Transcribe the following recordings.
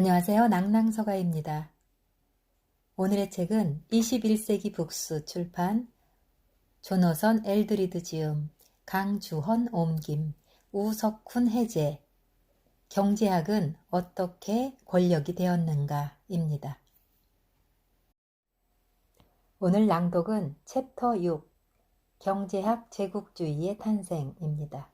안녕하세요. 낭낭서가입니다. 오늘의 책은 21세기 북스 출판, 조너선 엘드리드 지음, 강주헌 옮김, 우석훈 해제, 경제학은 어떻게 권력이 되었는가입니다. 오늘 낭독은 챕터 6, 경제학 제국주의의 탄생입니다.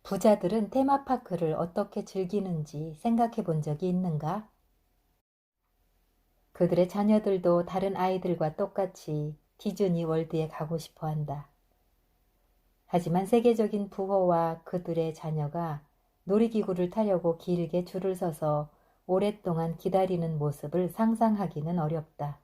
부자들은 테마파크를 어떻게 즐기는지 생각해 본 적이 있는가? 그들의 자녀들도 다른 아이들과 똑같이 디즈니 월드에 가고 싶어 한다. 하지만 세계적인 부호와 그들의 자녀가 놀이기구를 타려고 길게 줄을 서서 오랫동안 기다리는 모습을 상상하기는 어렵다.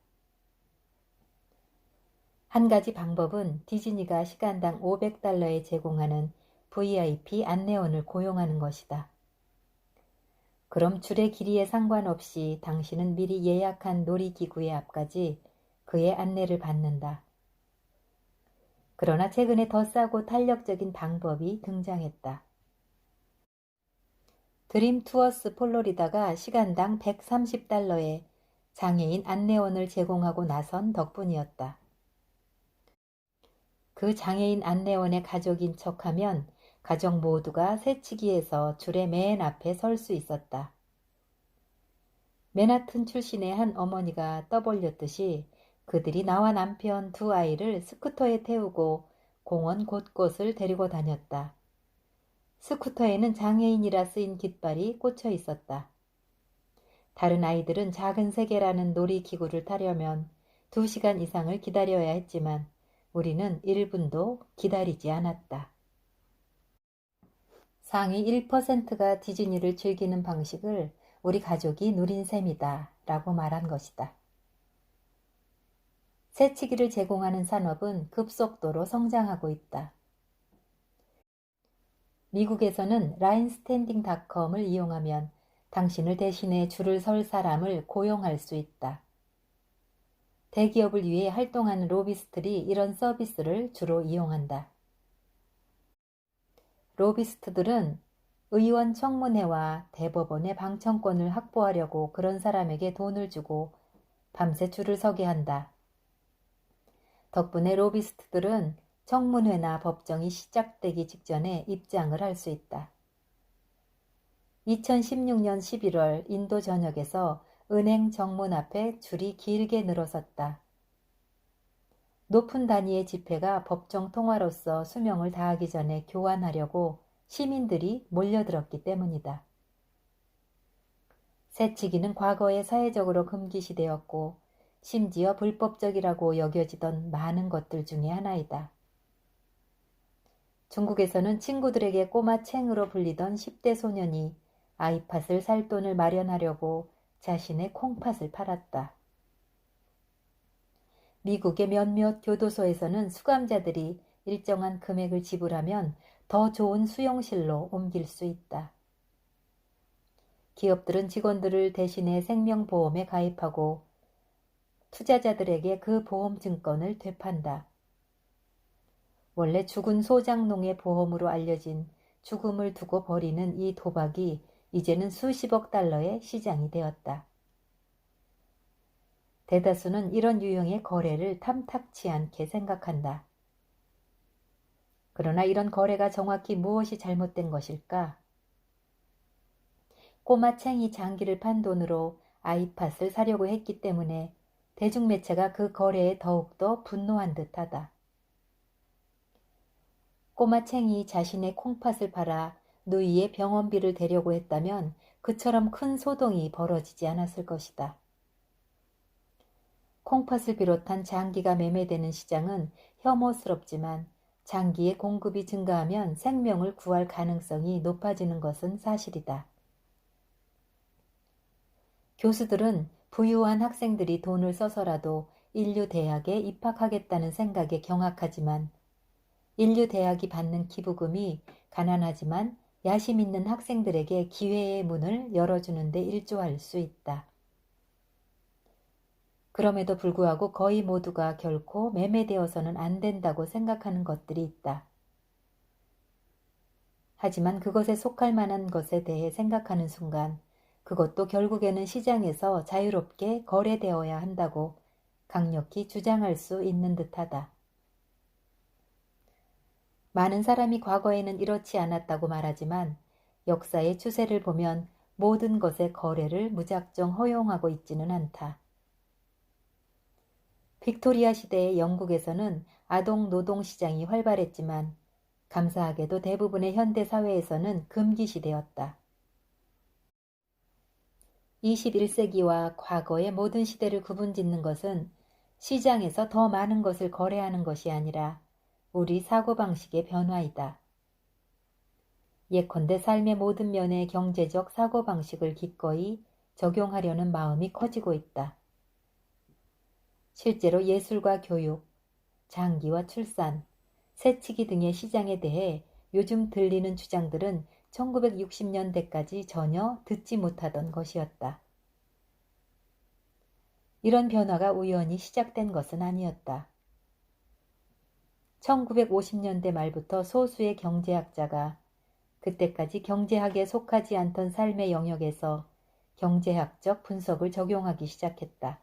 한 가지 방법은 디즈니가 시간당 $500에 제공하는 VIP 안내원을 고용하는 것이다. 그럼 줄의 길이에 상관없이 당신은 미리 예약한 놀이기구의 앞까지 그의 안내를 받는다. 그러나 최근에 더 싸고 탄력적인 방법이 등장했다. 드림 투어스 플로리다가 시간당 $130에 장애인 안내원을 제공하고 나선 덕분이었다. 그 장애인 안내원의 가족인 척하면 가족 모두가 새치기에서 줄의 맨 앞에 설 수 있었다. 맨하튼 출신의 한 어머니가 떠벌렸듯이 그들이 나와 남편 두 아이를 스쿠터에 태우고 공원 곳곳을 데리고 다녔다. 스쿠터에는 장애인이라 쓰인 깃발이 꽂혀 있었다. 다른 아이들은 작은 세계라는 놀이기구를 타려면 2시간 이상을 기다려야 했지만 우리는 1분도 기다리지 않았다. 상위 1%가 디즈니를 즐기는 방식을 우리 가족이 누린 셈이다 라고 말한 것이다. 새치기를 제공하는 산업은 급속도로 성장하고 있다. 미국에서는 라인스탠딩닷컴을 이용하면 당신을 대신해 줄을 설 사람을 고용할 수 있다. 대기업을 위해 활동하는 로비스트들이 이런 서비스를 주로 이용한다. 로비스트들은 의원 청문회와 대법원의 방청권을 확보하려고 그런 사람에게 돈을 주고 밤새 줄을 서게 한다. 덕분에 로비스트들은 청문회나 법정이 시작되기 직전에 입장을 할 수 있다. 2016년 11월 인도 전역에서 은행 정문 앞에 줄이 길게 늘어섰다. 높은 단위의 지폐가 법정 통화로서 수명을 다하기 전에 교환하려고 시민들이 몰려들었기 때문이다. 새치기는 과거에 사회적으로 금기시되었고 심지어 불법적이라고 여겨지던 많은 것들 중에 하나이다. 중국에서는 친구들에게 꼬마챙으로 불리던 10대 소년이 아이팟을 살 돈을 마련하려고 자신의 콩팥을 팔았다. 미국의 몇몇 교도소에서는 수감자들이 일정한 금액을 지불하면 더 좋은 수용실로 옮길 수 있다. 기업들은 직원들을 대신해 생명보험에 가입하고 투자자들에게 그 보험 증권을 되판다. 원래 죽은 소장농의 보험으로 알려진 죽음을 두고 벌이는 이 도박이 이제는 수십억 달러의 시장이 되었다. 대다수는 이런 유형의 거래를 탐탁치 않게 생각한다. 그러나 이런 거래가 정확히 무엇이 잘못된 것일까? 꼬마챙이 장기를 판 돈으로 아이팟을 사려고 했기 때문에 대중매체가 그 거래에 더욱더 분노한 듯하다. 꼬마챙이 자신의 콩팥을 팔아 누이의 병원비를 대려고 했다면 그처럼 큰 소동이 벌어지지 않았을 것이다. 콩팥을 비롯한 장기가 매매되는 시장은 혐오스럽지만 장기의 공급이 증가하면 생명을 구할 가능성이 높아지는 것은 사실이다. 교수들은 부유한 학생들이 돈을 써서라도 인류대학에 입학하겠다는 생각에 경악하지만 인류대학이 받는 기부금이 가난하지만 야심 있는 학생들에게 기회의 문을 열어주는 데 일조할 수 있다. 그럼에도 불구하고 거의 모두가 결코 매매되어서는 안 된다고 생각하는 것들이 있다. 하지만 그것에 속할 만한 것에 대해 생각하는 순간 그것도 결국에는 시장에서 자유롭게 거래되어야 한다고 강력히 주장할 수 있는 듯하다. 많은 사람이 과거에는 이렇지 않았다고 말하지만 역사의 추세를 보면 모든 것의 거래를 무작정 허용하고 있지는 않다. 빅토리아 시대의 영국에서는 아동 노동 시장이 활발했지만 감사하게도 대부분의 현대 사회에서는 금기시되었다. 21세기와 과거의 모든 시대를 구분짓는 것은 시장에서 더 많은 것을 거래하는 것이 아니라 우리 사고방식의 변화이다. 예컨대 삶의 모든 면의 경제적 사고방식을 기꺼이 적용하려는 마음이 커지고 있다. 실제로 예술과 교육, 장기와 출산, 새치기 등의 시장에 대해 요즘 들리는 주장들은 1960년대까지 전혀 듣지 못하던 것이었다. 이런 변화가 우연히 시작된 것은 아니었다. 1950년대 말부터 소수의 경제학자가 그때까지 경제학에 속하지 않던 삶의 영역에서 경제학적 분석을 적용하기 시작했다.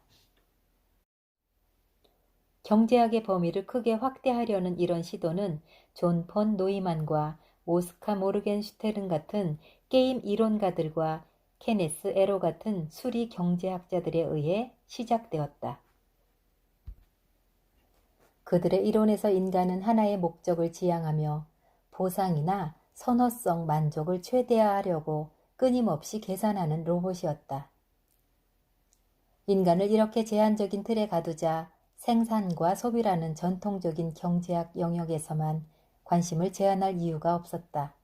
경제학의 범위를 크게 확대하려는 이런 시도는 존 폰 노이만과 오스카 모르겐슈테른 같은 게임 이론가들과 케네스 에로 같은 수리 경제학자들에 의해 시작되었다. 그들의 이론에서 인간은 하나의 목적을 지향하며 보상이나 선호성 만족을 최대화하려고 끊임없이 계산하는 로봇이었다. 인간을 이렇게 제한적인 틀에 가두자 생산과 소비라는 전통적인 경제학 영역에서만 관심을 제한할 이유가 없었다.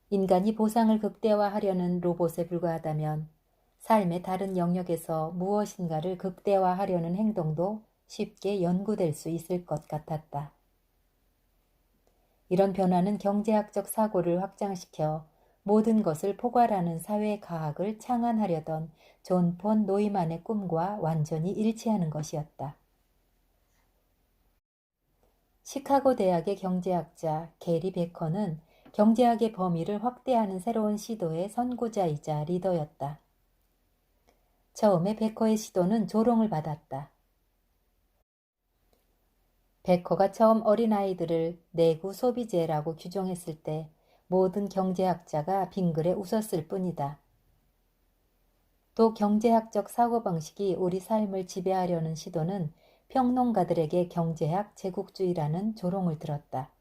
인간이 보상을 극대화하려는 로봇에 불과하다면 삶의 다른 영역에서 무엇인가를 극대화하려는 행동도 쉽게 연구될 수 있을 것 같았다. 이런 변화는 경제학적 사고를 확장시켜 모든 것을 포괄하는 사회과학을 창안하려던 존 폰 노이만의 꿈과 완전히 일치하는 것이었다. 시카고 대학의 경제학자 게리 베커는 경제학의 범위를 확대하는 새로운 시도의 선구자이자 리더였다. 처음에 베커의 시도는 조롱을 받았다. 베커가 처음 어린아이들을 내구 소비재라고 규정했을 때 모든 경제학자가 빙그레 웃었을 뿐이다. 또 경제학적 사고방식이 우리 삶을 지배하려는 시도는 평론가들에게 경제학 제국주의라는 조롱을 들었다.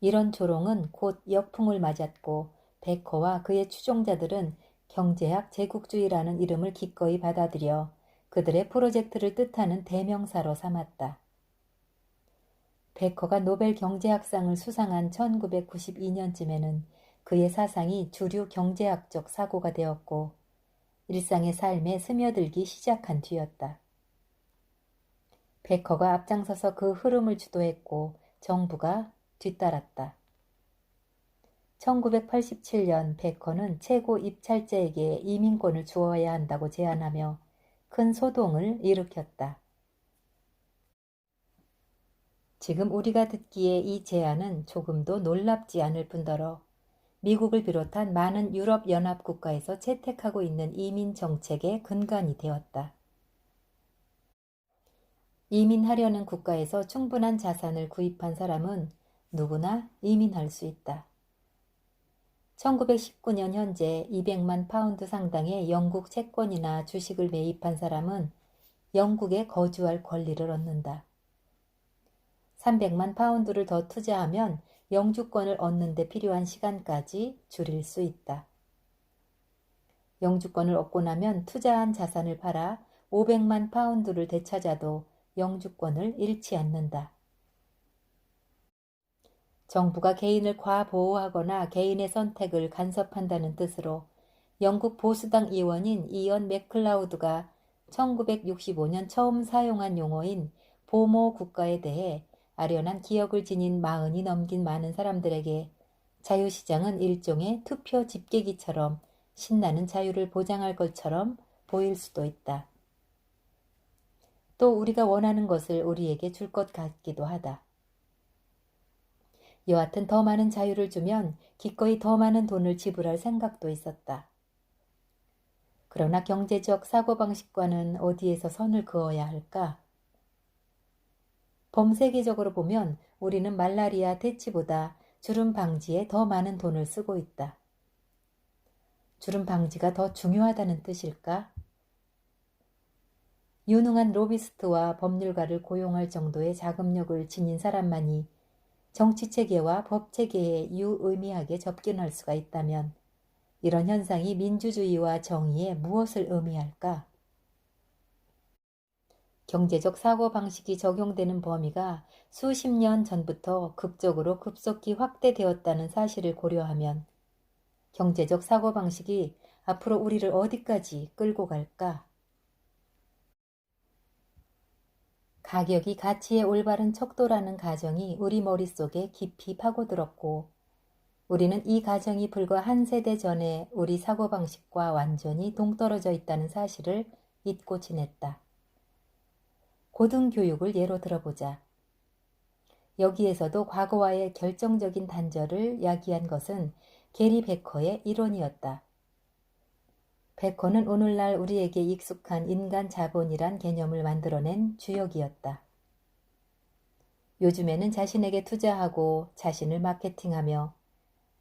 이런 조롱은 곧 역풍을 맞았고 베커와 그의 추종자들은 경제학 제국주의라는 이름을 기꺼이 받아들여 그들의 프로젝트를 뜻하는 대명사로 삼았다. 베커가 노벨 경제학상을 수상한 1992년쯤에는 그의 사상이 주류 경제학적 사고가 되었고 일상의 삶에 스며들기 시작한 뒤였다. 베커가 앞장서서 그 흐름을 주도했고 정부가 뒤따랐다. 1987년 베커는 최고 입찰자에게 이민권을 주어야 한다고 제안하며 큰 소동을 일으켰다. 지금 우리가 듣기에 이 제안은 조금도 놀랍지 않을 뿐더러 미국을 비롯한 많은 유럽 연합 국가에서 채택하고 있는 이민 정책의 근간이 되었다. 이민하려는 국가에서 충분한 자산을 구입한 사람은 누구나 이민할 수 있다. 1919년 현재 200만 파운드 상당의 영국 채권이나 주식을 매입한 사람은 영국에 거주할 권리를 얻는다. 300만 파운드를 더 투자하면 영주권을 얻는 데 필요한 시간까지 줄일 수 있다. 영주권을 얻고 나면 투자한 자산을 팔아 500만 파운드를 되찾아도 영주권을 잃지 않는다. 정부가 개인을 과보호하거나 개인의 선택을 간섭한다는 뜻으로 영국 보수당 의원인 이언 맥클라우드가 1965년 처음 사용한 용어인 보모 국가에 대해 아련한 기억을 지닌 40이 넘긴 많은 사람들에게 자유시장은 일종의 투표 집계기처럼 신나는 자유를 보장할 것처럼 보일 수도 있다. 또 우리가 원하는 것을 우리에게 줄 것 같기도 하다. 여하튼 더 많은 자유를 주면 기꺼이 더 많은 돈을 지불할 생각도 있었다. 그러나 경제적 사고방식과는 어디에서 선을 그어야 할까? 범세계적으로 보면 우리는 말라리아 퇴치보다 주름 방지에 더 많은 돈을 쓰고 있다. 주름 방지가 더 중요하다는 뜻일까? 유능한 로비스트와 법률가를 고용할 정도의 자금력을 지닌 사람만이 정치체계와 법체계에 유의미하게 접근할 수가 있다면 이런 현상이 민주주의와 정의에 무엇을 의미할까? 경제적 사고방식이 적용되는 범위가 수십 년 전부터 극적으로 급속히 확대되었다는 사실을 고려하면 경제적 사고방식이 앞으로 우리를 어디까지 끌고 갈까? 가격이 가치의 올바른 척도라는 가정이 우리 머릿속에 깊이 파고들었고 우리는 이 가정이 불과 한 세대 전에 우리 사고방식과 완전히 동떨어져 있다는 사실을 잊고 지냈다. 고등교육을 예로 들어보자. 여기에서도 과거와의 결정적인 단절을 야기한 것은 게리 베커의 이론이었다. 베커는 오늘날 우리에게 익숙한 인간 자본이란 개념을 만들어낸 주역이었다. 요즘에는 자신에게 투자하고 자신을 마케팅하며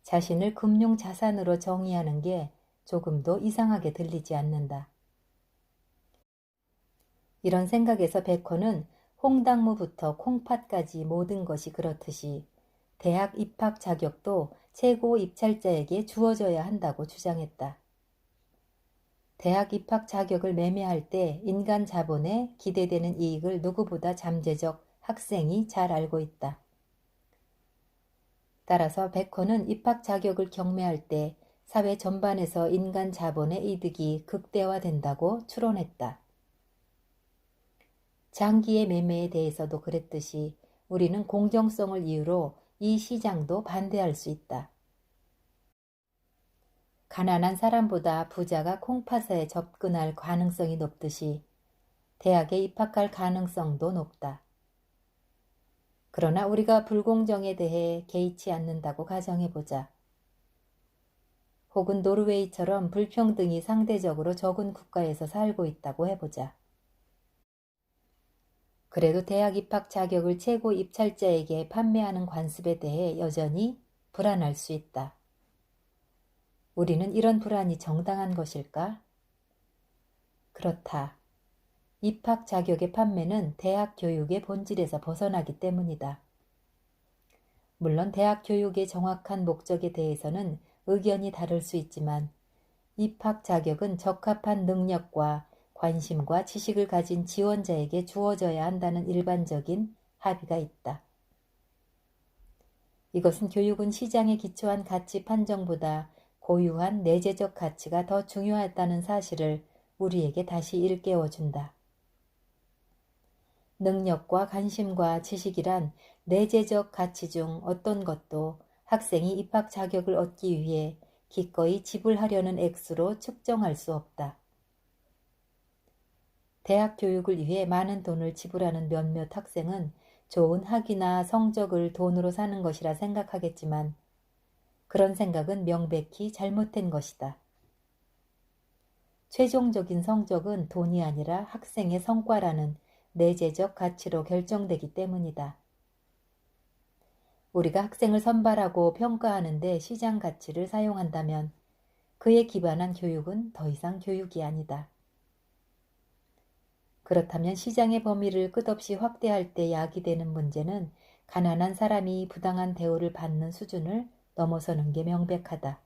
자신을 금융 자산으로 정의하는 게 조금도 이상하게 들리지 않는다. 이런 생각에서 베커는 홍당무부터 콩팥까지 모든 것이 그렇듯이 대학 입학 자격도 최고 입찰자에게 주어져야 한다고 주장했다. 대학 입학 자격을 매매할 때 인간 자본에 기대되는 이익을 누구보다 잠재적 학생이 잘 알고 있다. 따라서 베커는 입학 자격을 경매할 때 사회 전반에서 인간 자본의 이득이 극대화된다고 추론했다. 장기의 매매에 대해서도 그랬듯이 우리는 공정성을 이유로 이 시장도 반대할 수 있다. 가난한 사람보다 부자가 콩팥에 접근할 가능성이 높듯이 대학에 입학할 가능성도 높다. 그러나 우리가 불공정에 대해 개의치 않는다고 가정해보자. 혹은 노르웨이처럼 불평등이 상대적으로 적은 국가에서 살고 있다고 해보자. 그래도 대학 입학 자격을 최고 입찰자에게 판매하는 관습에 대해 여전히 불안할 수 있다. 우리는 이런 불안이 정당한 것일까? 그렇다. 입학 자격의 판매는 대학 교육의 본질에서 벗어나기 때문이다. 물론 대학 교육의 정확한 목적에 대해서는 의견이 다를 수 있지만 입학 자격은 적합한 능력과 관심과 지식을 가진 지원자에게 주어져야 한다는 일반적인 합의가 있다. 이것은 교육은 시장에 기초한 가치 판정보다 고유한 내재적 가치가 더 중요하다는 사실을 우리에게 다시 일깨워준다. 능력과 관심과 지식이란 내재적 가치 중 어떤 것도 학생이 입학 자격을 얻기 위해 기꺼이 지불하려는 액수로 측정할 수 없다. 대학 교육을 위해 많은 돈을 지불하는 몇몇 학생은 좋은 학위나 성적을 돈으로 사는 것이라 생각하겠지만 그런 생각은 명백히 잘못된 것이다. 최종적인 성적은 돈이 아니라 학생의 성과라는 내재적 가치로 결정되기 때문이다. 우리가 학생을 선발하고 평가하는데 시장 가치를 사용한다면 그에 기반한 교육은 더 이상 교육이 아니다. 그렇다면 시장의 범위를 끝없이 확대할 때 야기되는 문제는 가난한 사람이 부당한 대우를 받는 수준을 넘어서는 게 명백하다.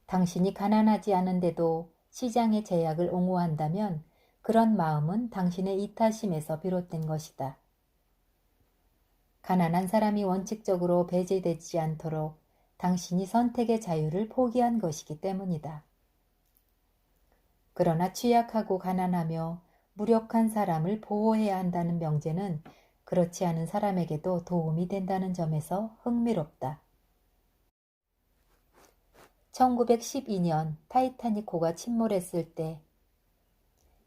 당신이 가난하지 않은데도 시장의 제약을 옹호한다면 그런 마음은 당신의 이타심에서 비롯된 것이다. 가난한 사람이 원칙적으로 배제되지 않도록 당신이 선택의 자유를 포기한 것이기 때문이다. 그러나 취약하고 가난하며 무력한 사람을 보호해야 한다는 명제는 그렇지 않은 사람에게도 도움이 된다는 점에서 흥미롭다. 1912년 타이타닉호가 침몰했을 때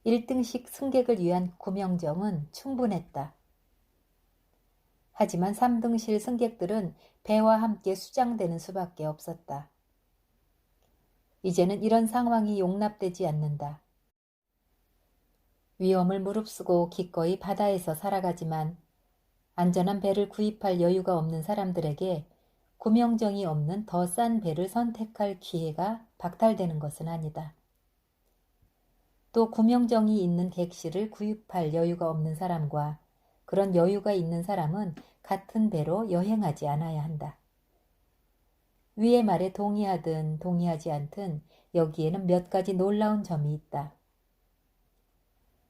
1등식 승객을 위한 구명정은 충분했다. 하지만 3등실 승객들은 배와 함께 수장되는 수밖에 없었다. 이제는 이런 상황이 용납되지 않는다. 위험을 무릅쓰고 기꺼이 바다에서 살아가지만 안전한 배를 구입할 여유가 없는 사람들에게 구명정이 없는 더 싼 배를 선택할 기회가 박탈되는 것은 아니다. 또 구명정이 있는 객실을 구입할 여유가 없는 사람과 그런 여유가 있는 사람은 같은 배로 여행하지 않아야 한다. 위의 말에 동의하든 동의하지 않든 여기에는 몇 가지 놀라운 점이 있다.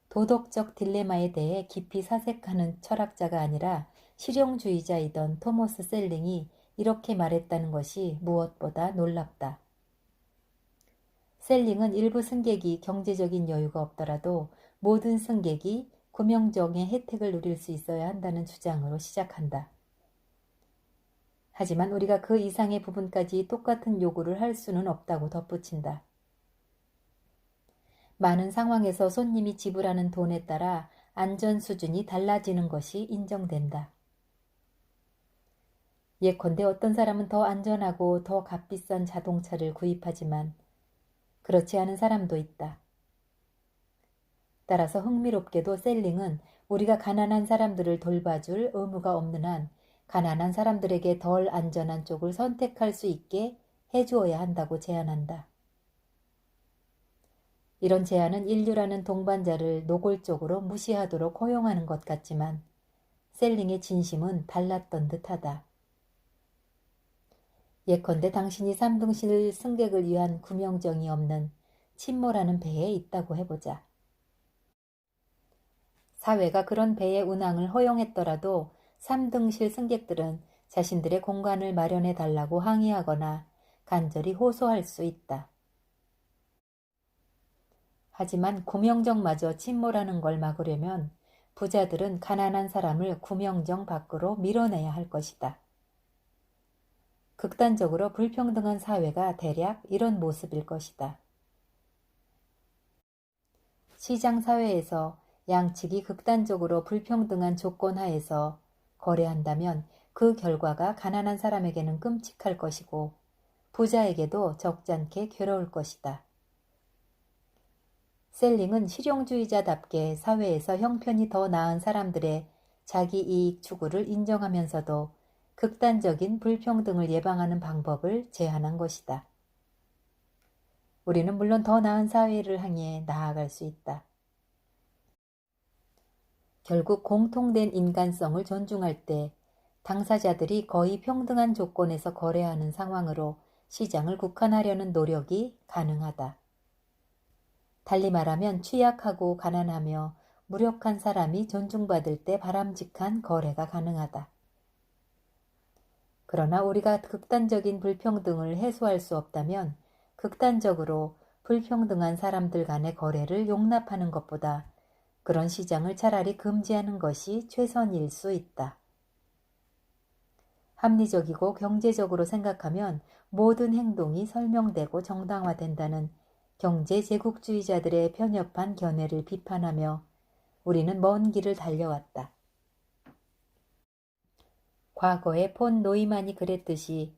도덕적 딜레마에 대해 깊이 사색하는 철학자가 아니라 실용주의자이던 토머스 셀링이 이렇게 말했다는 것이 무엇보다 놀랍다. 셀링은 일부 승객이 경제적인 여유가 없더라도 모든 승객이 구명정의 혜택을 누릴 수 있어야 한다는 주장으로 시작한다. 하지만 우리가 그 이상의 부분까지 똑같은 요구를 할 수는 없다고 덧붙인다. 많은 상황에서 손님이 지불하는 돈에 따라 안전 수준이 달라지는 것이 인정된다. 예컨대 어떤 사람은 더 안전하고 더 값비싼 자동차를 구입하지만 그렇지 않은 사람도 있다. 따라서 흥미롭게도 셀링은 우리가 가난한 사람들을 돌봐줄 의무가 없는 한 가난한 사람들에게 덜 안전한 쪽을 선택할 수 있게 해주어야 한다고 제안한다. 이런 제안은 인류라는 동반자를 노골적으로 무시하도록 허용하는 것 같지만 셀링의 진심은 달랐던 듯하다. 예컨대 당신이 3등실 승객을 위한 구명정이 없는 침몰하는 배에 있다고 해보자. 사회가 그런 배의 운항을 허용했더라도 3등실 승객들은 자신들의 공간을 마련해 달라고 항의하거나 간절히 호소할 수 있다. 하지만 구명정마저 침몰하는 걸 막으려면 부자들은 가난한 사람을 구명정 밖으로 밀어내야 할 것이다. 극단적으로 불평등한 사회가 대략 이런 모습일 것이다. 시장사회에서 양측이 극단적으로 불평등한 조건 하에서 거래한다면 그 결과가 가난한 사람에게는 끔찍할 것이고 부자에게도 적잖게 괴로울 것이다. 셀링은 실용주의자답게 사회에서 형편이 더 나은 사람들의 자기 이익 추구를 인정하면서도 극단적인 불평등을 예방하는 방법을 제안한 것이다. 우리는 물론 더 나은 사회를 향해 나아갈 수 있다. 결국 공통된 인간성을 존중할 때 당사자들이 거의 평등한 조건에서 거래하는 상황으로 시장을 국한하려는 노력이 가능하다. 달리 말하면 취약하고 가난하며 무력한 사람이 존중받을 때 바람직한 거래가 가능하다. 그러나 우리가 극단적인 불평등을 해소할 수 없다면 극단적으로 불평등한 사람들 간의 거래를 용납하는 것보다 그런 시장을 차라리 금지하는 것이 최선일 수 있다. 합리적이고 경제적으로 생각하면 모든 행동이 설명되고 정당화된다는 경제 제국주의자들의 편협한 견해를 비판하며 우리는 먼 길을 달려왔다. 과거에 폰 노이만이 그랬듯이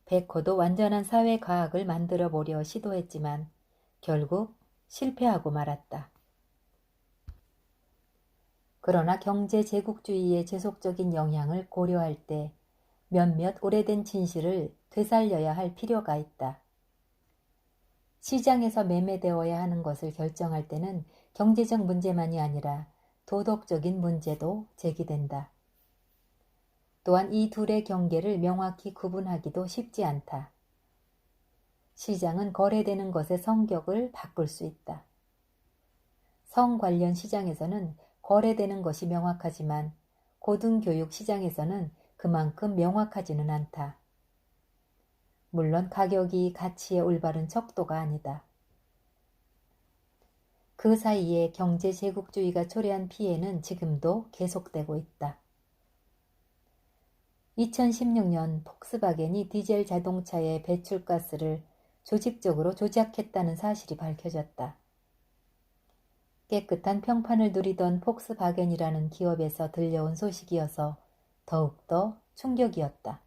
베커도 완전한 사회과학을 만들어 보려 시도했지만 결국 실패하고 말았다. 그러나 경제 제국주의의 지속적인 영향을 고려할 때 몇몇 오래된 진실을 되살려야 할 필요가 있다. 시장에서 매매되어야 하는 것을 결정할 때는 경제적 문제만이 아니라 도덕적인 문제도 제기된다. 또한 이 둘의 경계를 명확히 구분하기도 쉽지 않다. 시장은 거래되는 것의 성격을 바꿀 수 있다. 성 관련 시장에서는 거래되는 것이 명확하지만 고등교육 시장에서는 그만큼 명확하지는 않다. 물론 가격이 가치의 올바른 척도가 아니다. 그 사이에 경제 제국주의가 초래한 피해는 지금도 계속되고 있다. 2016년 폭스바겐이 디젤 자동차의 배출가스를 조직적으로 조작했다는 사실이 밝혀졌다. 깨끗한 평판을 누리던 폭스바겐이라는 기업에서 들려온 소식이어서 더욱더 충격이었다.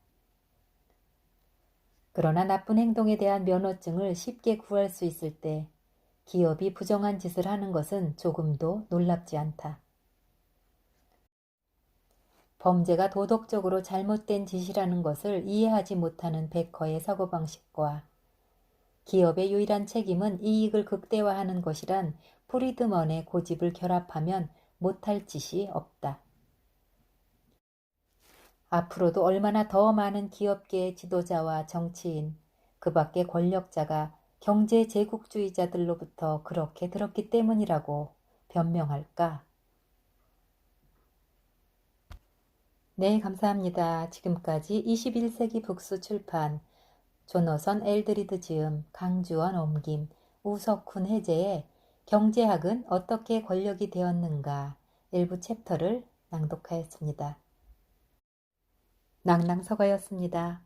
그러나 나쁜 행동에 대한 면허증을 쉽게 구할 수 있을 때 기업이 부정한 짓을 하는 것은 조금도 놀랍지 않다. 범죄가 도덕적으로 잘못된 짓이라는 것을 이해하지 못하는 베커의 사고방식과 기업의 유일한 책임은 이익을 극대화하는 것이란 프리드먼의 고집을 결합하면 못할 짓이 없다. 앞으로도 얼마나 더 많은 기업계의 지도자와 정치인, 그 밖의 권력자가 경제 제국주의자들로부터 그렇게 들었기 때문이라고 변명할까? 네, 감사합니다. 지금까지 21세기 북스 출판, 조너선 엘드리드 지음, 강주원 옮김, 우석훈 해제의 경제학은 어떻게 권력이 되었는가 일부 챕터를 낭독하였습니다. 낭낭서가였습니다.